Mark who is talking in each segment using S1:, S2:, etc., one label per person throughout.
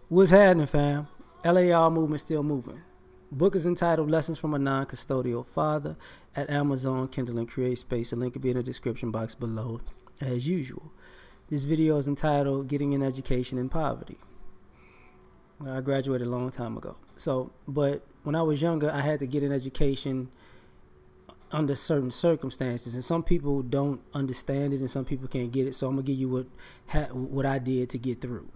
S1: What's happening, fam? L.A.R. movement still moving. Book is entitled Lessons from a Non-Custodial Father at Amazon, Kindle, and Create Space. A link will be in the description box below, as usual. This video is entitled Getting an Education in Poverty. I graduated a long time ago. But when I was younger, I had to get an education under certain circumstances, and some people don't understand it and some people can't get it. So I'm going to give you what I did to get through.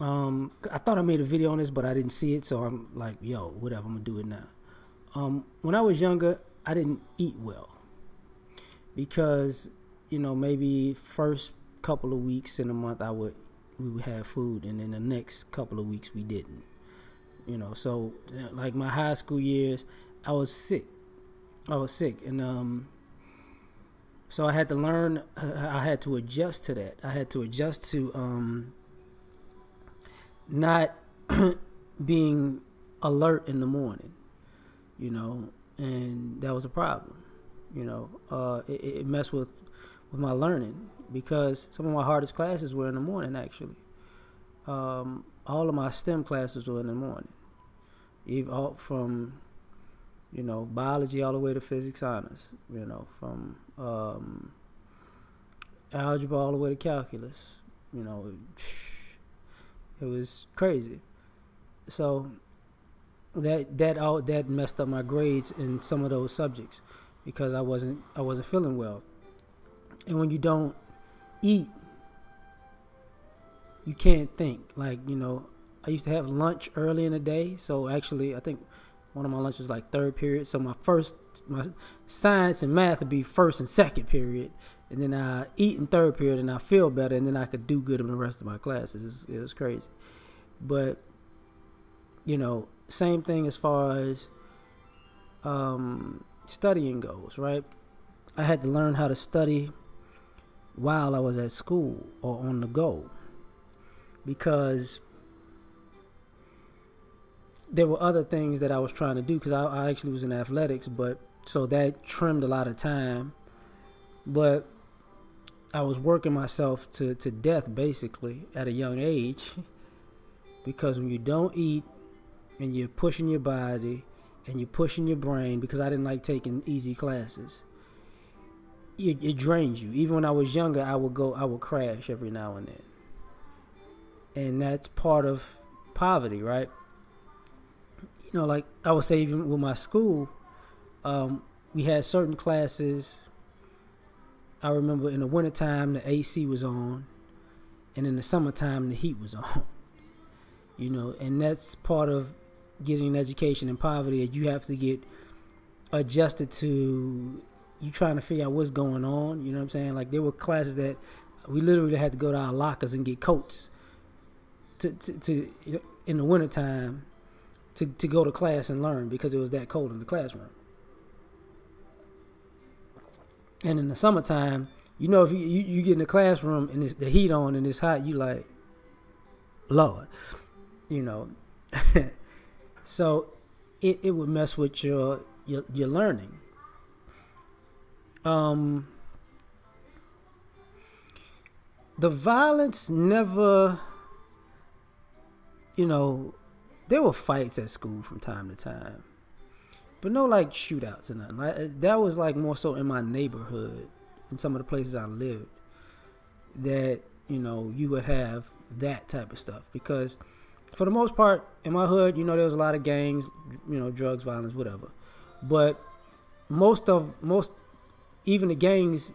S1: I thought I made a video on this, but I didn't see it, so I'm like, yo, whatever, I'm gonna do it now. When I was younger, I didn't eat well because, maybe first couple of weeks in a month we would have food, and then the next couple of weeks we didn't. So like my high school years, I was sick, and so I had to learn. I had to adjust to that. I had to adjust to not being alert in the morning, and that was a problem. It messed with my learning because some of my hardest classes were in the morning, actually. All of my STEM classes were in the morning, even from, biology all the way to physics honors, from algebra all the way to calculus, It was crazy. So that messed up my grades in some of those subjects because I wasn't feeling well. And when you don't eat, you can't think. I used to have lunch early in the day. So actually, I think one of my lunches was like third period. So my science and math would be first and second period. And then I eat in third period and I feel better, and then I could do good in the rest of my classes. It was crazy. But, same thing as far as studying goes, right? I had to learn how to study while I was at school or on the go because there were other things that I was trying to do because I actually was in athletics, so that trimmed a lot of time. But I was working myself to death basically at a young age because when you don't eat and you're pushing your body and you're pushing your brain, because I didn't like taking easy classes, it drains you. Even when I was younger, I would crash every now and then. And that's part of poverty, right? Like I would say, even with my school, we had certain classes. I remember in the wintertime, the AC was on, and in the summertime, the heat was on. And that's part of getting an education in poverty, that you have to get adjusted to you trying to figure out what's going on. You know what I'm saying? Like there were classes that we literally had to go to our lockers and get coats to in the wintertime to go to class and learn because it was that cold in the classroom. And in the summertime, if you get in the classroom and it's the heat on and it's hot, you like, Lord, So it would mess with your learning. The violence never, there were fights at school from time to time. But no shootouts or nothing. That was more so in my neighborhood, in some of the places I lived, that you would have that type of stuff. Because for the most part, in my hood, there was a lot of gangs, drugs, violence, whatever. But most even the gangs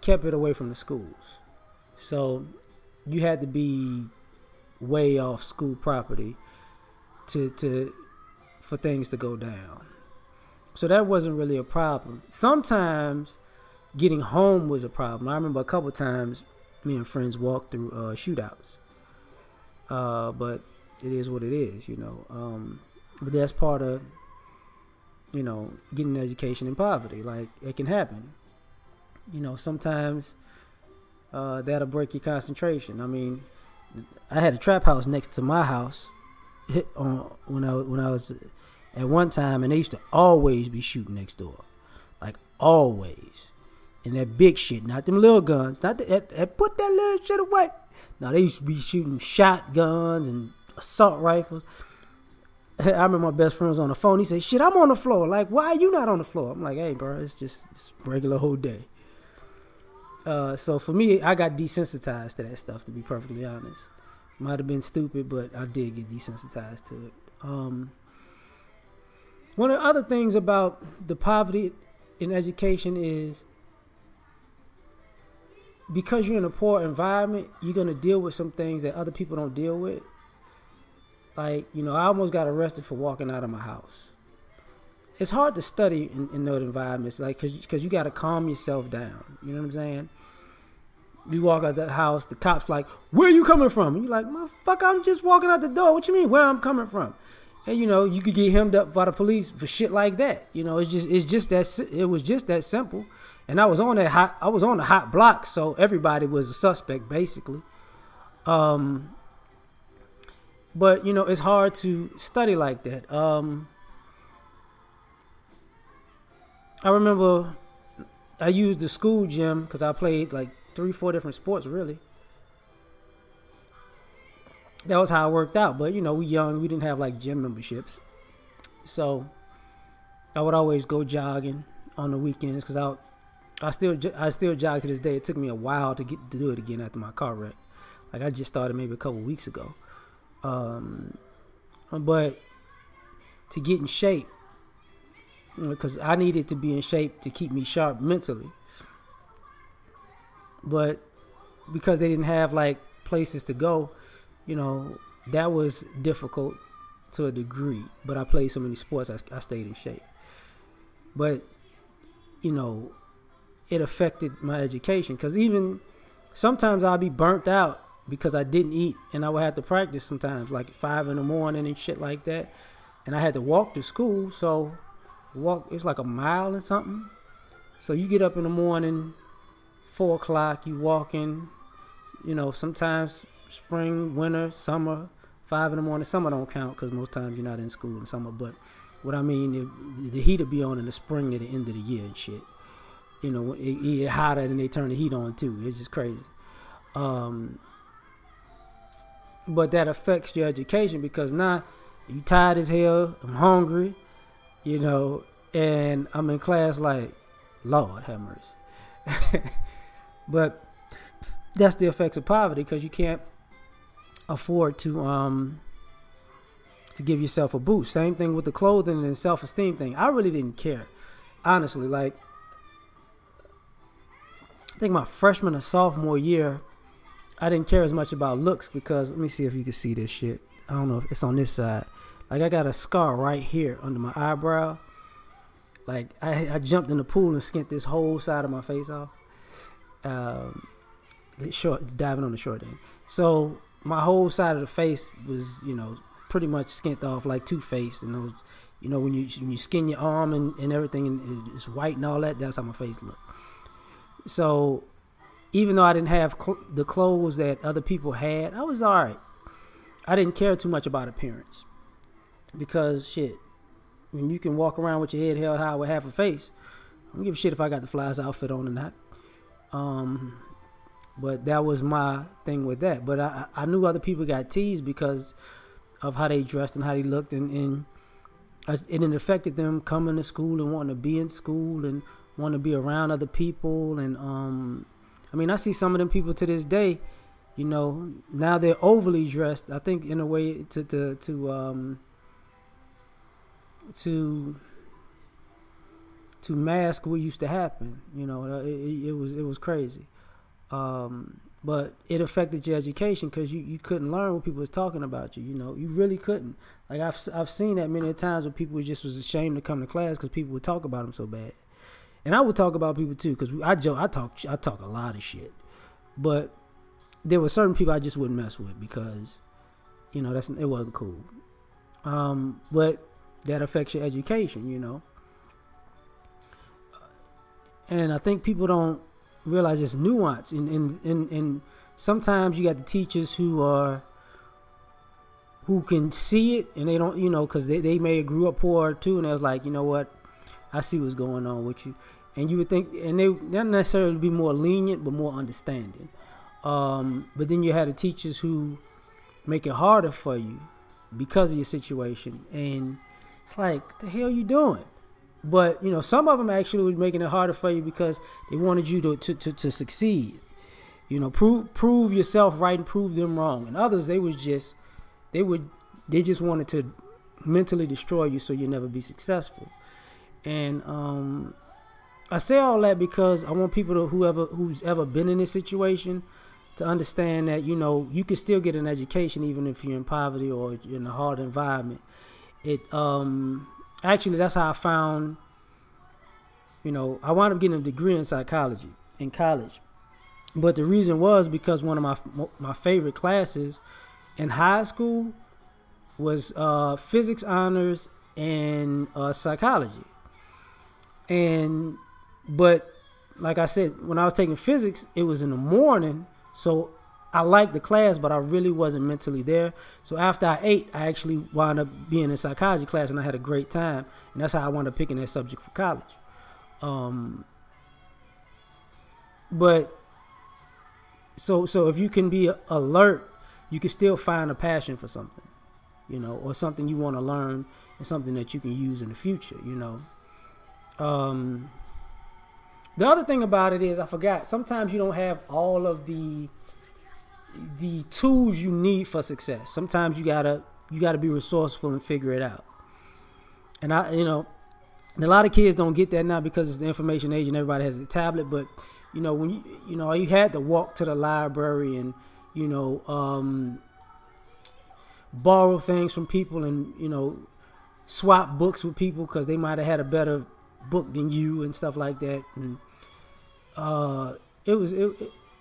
S1: kept it away from the schools. So you had to be way off school property for things to go down. So that wasn't really a problem. Sometimes getting home was a problem. I remember a couple times me and friends walked through shootouts. But it is what it is, But that's part of, getting an education in poverty. It can happen. Sometimes that'll break your concentration. I mean, I had a trap house next to my house when I was at one time, and they used to always be shooting next door, always. And that big shit, not them little guns, not that. Put that little shit away. Now they used to be shooting shotguns and assault rifles. I remember my best friend was on the phone. He said, "Shit, I'm on the floor. Like, why are you not on the floor?" I'm like, "Hey, bro, it's just regular whole day." So for me, I got desensitized to that stuff. To be perfectly honest, might have been stupid, but I did get desensitized to it. One of the other things about the poverty in education is because you're in a poor environment, you're going to deal with some things that other people don't deal with. Like, I almost got arrested for walking out of my house. It's hard to study in those environments, like, because you got to calm yourself down. You know what I'm saying? You walk out the house, the cop's like, "Where are you coming from?" And you're like, "Motherfucker, I'm just walking out the door. What you mean, where I'm coming from?" And, you could get hemmed up by the police for shit like that. It was just that simple. And I was on the hot block, so everybody was a suspect, basically. But, it's hard to study like that. I remember I used the school gym because I played like 3-4 different sports, really. That was how it worked out. But, we young, we didn't have like gym memberships. So I would always go jogging on the weekends because I still jog to this day. It took me a while to do it again after my car wreck. Like, I just started maybe a couple weeks ago. But to get in shape, because I needed to be in shape to keep me sharp mentally. But because they didn't have like places to go, that was difficult to a degree. But I played so many sports, I stayed in shape. But, it affected my education because even sometimes I'll be burnt out because I didn't eat and I would have to practice sometimes like 5 a.m. and shit like that. And I had to walk to school, so it's like a mile or something. So you get up in the morning, 4 o'clock, you walking, sometimes spring, winter, summer, 5 a.m. Summer don't count because most times you're not in school in summer. But what I mean, the heat will be on in the spring to the end of the year and shit. It get hotter and they turn the heat on too. It's just crazy. But that affects your education because now you tired as hell, I'm hungry, and I'm in class like, Lord have mercy. But that's the effects of poverty because you can't afford to give yourself a boost. Same thing with the clothing and self-esteem thing. I really didn't care, honestly. Like, I think my freshman or sophomore year, I didn't care as much about looks because, let me see if you can see this shit. I don't know if it's on this side. Like, I got a scar right here under my eyebrow. Like, I jumped in the pool and skint this whole side of my face off. Diving on the short end. So my whole side of the face was, pretty much skint off like Two-Face. And it was, when you skin your arm and everything and it's white and all that, that's how my face looked. So even though I didn't have the clothes that other people had, I was all right. I didn't care too much about appearance because shit, when you can walk around with your head held high with half a face, I don't give a shit if I got the flyest outfit on or not. But that was my thing with that. But I knew other people got teased because of how they dressed and how they looked, and it affected them coming to school and wanting to be in school and wanting to be around other people. And I mean, I see some of them people to this day. Now they're overly dressed. I think in a way to mask what used to happen. It was crazy. But it affected your education because you couldn't learn what people was talking about you. You really couldn't. Like I've seen that many times where people just was ashamed to come to class because people would talk about them so bad. And I would talk about people too because I talk a lot of shit. But there were certain people I just wouldn't mess with because, it wasn't cool. But that affects your education, And I think people don't realize it's nuance. And sometimes you got the teachers who can see it and they don't, because they may have grew up poor too. And they was like, you know what? I see what's going on with you. And you would think, and they not necessarily be more lenient, but more understanding. But then you had the teachers who make it harder for you because of your situation, and it's like, the hell you doing? But some of them actually were making it harder for you because they wanted you to succeed. Prove yourself right and prove them wrong. And others, they just wanted to mentally destroy you so you'll never be successful. And I say all that because I want people who's ever been in this situation to understand that you can still get an education even if you're in poverty or you're in a hard environment. Actually, that's how I found. I wound up getting a degree in psychology in college, but the reason was because one of my favorite classes in high school was physics honors and psychology. But like I said, when I was taking physics, it was in the morning, so I liked the class, but I really wasn't mentally there. So after I ate, I actually wound up being in psychology class, and I had a great time. And that's how I wound up picking that subject for college. But so if you can be alert, you can still find a passion for something, or something you want to learn and something that you can use in the future, The other thing about it is, I forgot, sometimes you don't have all of the tools you need for success. Sometimes you gotta be resourceful and figure it out. And a lot of kids don't get that now because it's the information age and everybody has a tablet. But when you had to walk to the library and borrow things from people and swap books with people because they might have had a better book than you and stuff like that. And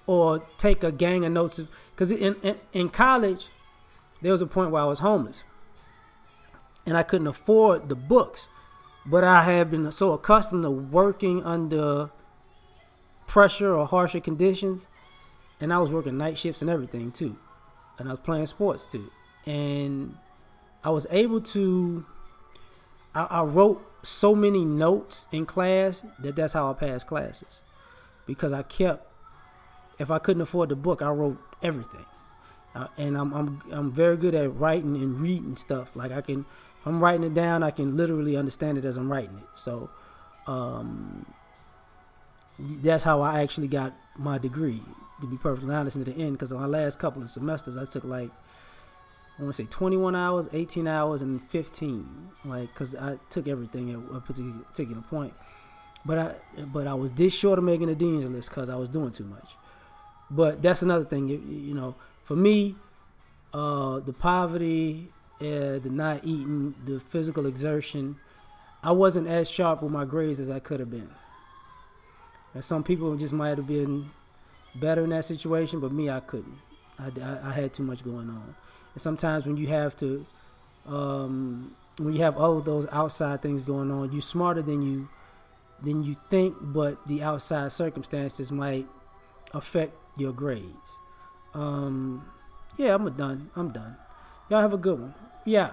S1: or take a gang of notes, because in college there was a point where I was homeless and I couldn't afford the books, but I had been so accustomed to working under pressure or harsher conditions, and I was working night shifts and everything too, and I was playing sports too, and I was able to I wrote so many notes in class that's how I passed classes, because if I couldn't afford the book, I wrote everything, and I'm very good at writing and reading stuff. Like if I'm writing it down, I can literally understand it as I'm writing it. So that's how I actually got my degree, to be perfectly honest, in the end. Because on my last couple of semesters, I took I want to say 21 hours, 18 hours, and 15. Because I took everything at a particular point. But I was this short of making a dean's list because I was doing too much. But that's another thing, for me, the poverty, the not eating, the physical exertion, I wasn't as sharp with my grades as I could have been. And some people just might have been better in that situation, but me, I couldn't. I had too much going on. And sometimes when you have to, when you have all of those outside things going on, you're smarter than you think, but the outside circumstances might affect your grades. Yeah, I'm done. Y'all have a good one. Yeah.